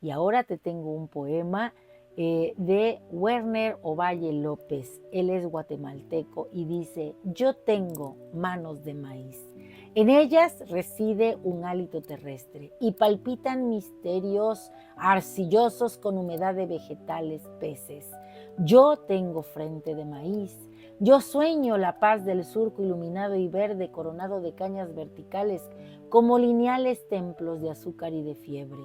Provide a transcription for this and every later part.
Y ahora te tengo un poema de Werner Ovalle López. Él es guatemalteco y dice: yo tengo manos de maíz. En ellas reside un hálito terrestre y palpitan misterios arcillosos con humedad de vegetales, peces. Yo tengo frente de maíz. Yo sueño la paz del surco iluminado y verde coronado de cañas verticales como lineales templos de azúcar y de fiebre.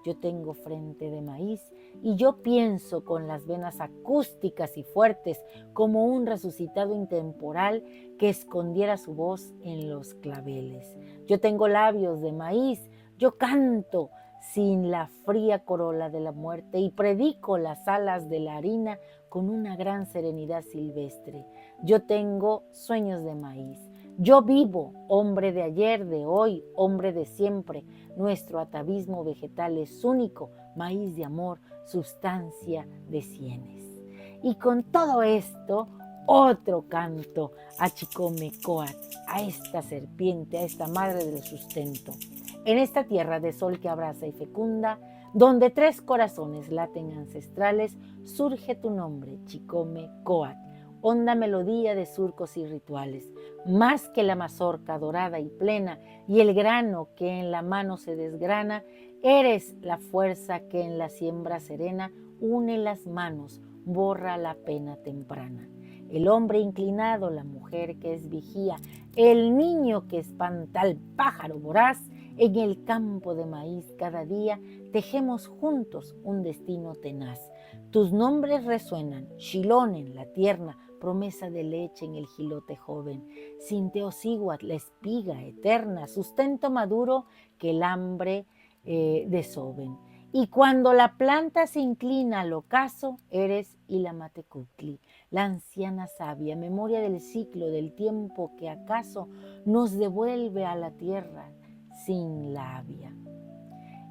Yo tengo frente de maíz y yo pienso con las venas acústicas y fuertes como un resucitado intemporal que escondiera su voz en los claveles. Yo tengo labios de maíz, yo canto sin la fría corola de la muerte y predico las alas de la harina con una gran serenidad silvestre. Yo tengo sueños de maíz. Yo vivo, hombre de ayer, de hoy, hombre de siempre. Nuestro atavismo vegetal es único, maíz de amor, sustancia de sienes. Y con todo esto, otro canto a Chicomecoatl, a esta serpiente, a esta madre del sustento. En esta tierra de sol que abraza y fecunda, donde tres corazones laten ancestrales, surge tu nombre, Chicomecoatl, honda melodía de surcos y rituales, más que la mazorca dorada y plena y el grano que en la mano se desgrana, eres la fuerza que en la siembra serena une las manos, borra la pena temprana. El hombre inclinado, la mujer que es vigía, el niño que espanta al pájaro voraz, en el campo de maíz cada día tejemos juntos un destino tenaz. Tus nombres resuenan, Xilón en la tierna, promesa de leche en el jilote joven, Sinteocíhuatl, la espiga eterna, sustento maduro que el hambre desoben. Y cuando la planta se inclina al ocaso, eres Ilamatecutli, la anciana sabia, memoria del ciclo, del tiempo que acaso nos devuelve a la tierra sin labia.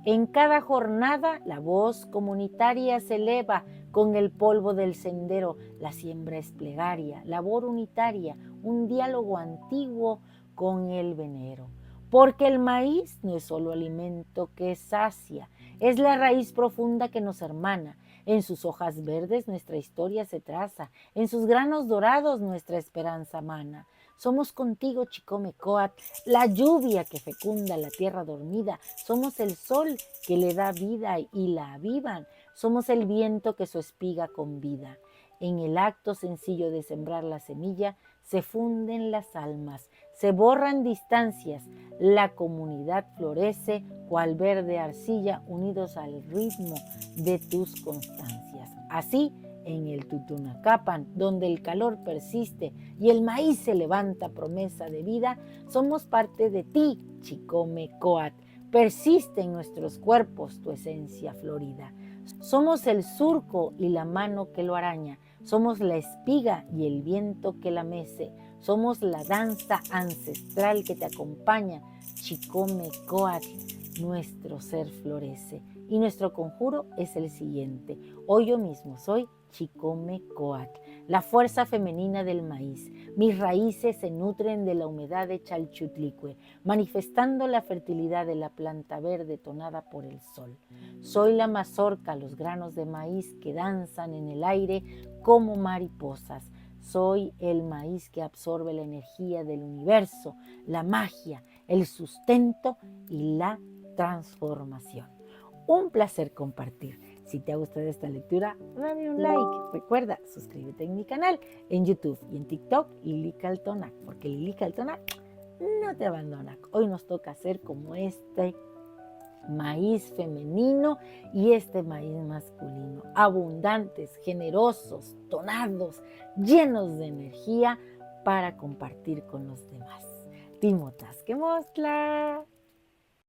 En cada jornada la voz comunitaria se eleva con el polvo del sendero, la siembra es plegaria, labor unitaria, un diálogo antiguo con el venero. Porque el maíz no es solo alimento que sacia, es la raíz profunda que nos hermana. En sus hojas verdes nuestra historia se traza, en sus granos dorados nuestra esperanza mana. Somos contigo, Chicomecoatl, la lluvia que fecunda la tierra dormida. Somos el sol que le da vida y la avivan. Somos el viento que su espiga convida. En el acto sencillo de sembrar la semilla se funden las almas, se borran distancias. La comunidad florece cual verde arcilla unidos al ritmo de tus constancias. Así, en el Tutunacapan, donde el calor persiste y el maíz se levanta promesa de vida, somos parte de ti, Chicomecoatl. Persiste en nuestros cuerpos tu esencia florida. Somos el surco y la mano que lo araña. Somos la espiga y el viento que la mece. Somos la danza ancestral que te acompaña. Chicomecoatl, nuestro ser florece. Y nuestro conjuro es el siguiente. Hoy yo mismo soy Chicomecoatl, la fuerza femenina del maíz. Mis raíces se nutren de la humedad de Chalchutlicue, manifestando la fertilidad de la planta verde tonada por el sol. Soy la mazorca, los granos de maíz que danzan en el aire como mariposas. Soy el maíz que absorbe la energía del universo, la magia, el sustento y la transformación. Un placer compartir. Si te ha gustado esta lectura, dame un like. Recuerda, suscríbete en mi canal en YouTube y en TikTok, Lili Caltonac, porque Lili Caltonac no te abandona. Hoy nos toca hacer como este maíz femenino y este maíz masculino, abundantes, generosos, tonados, llenos de energía para compartir con los demás. Timotasque mostla.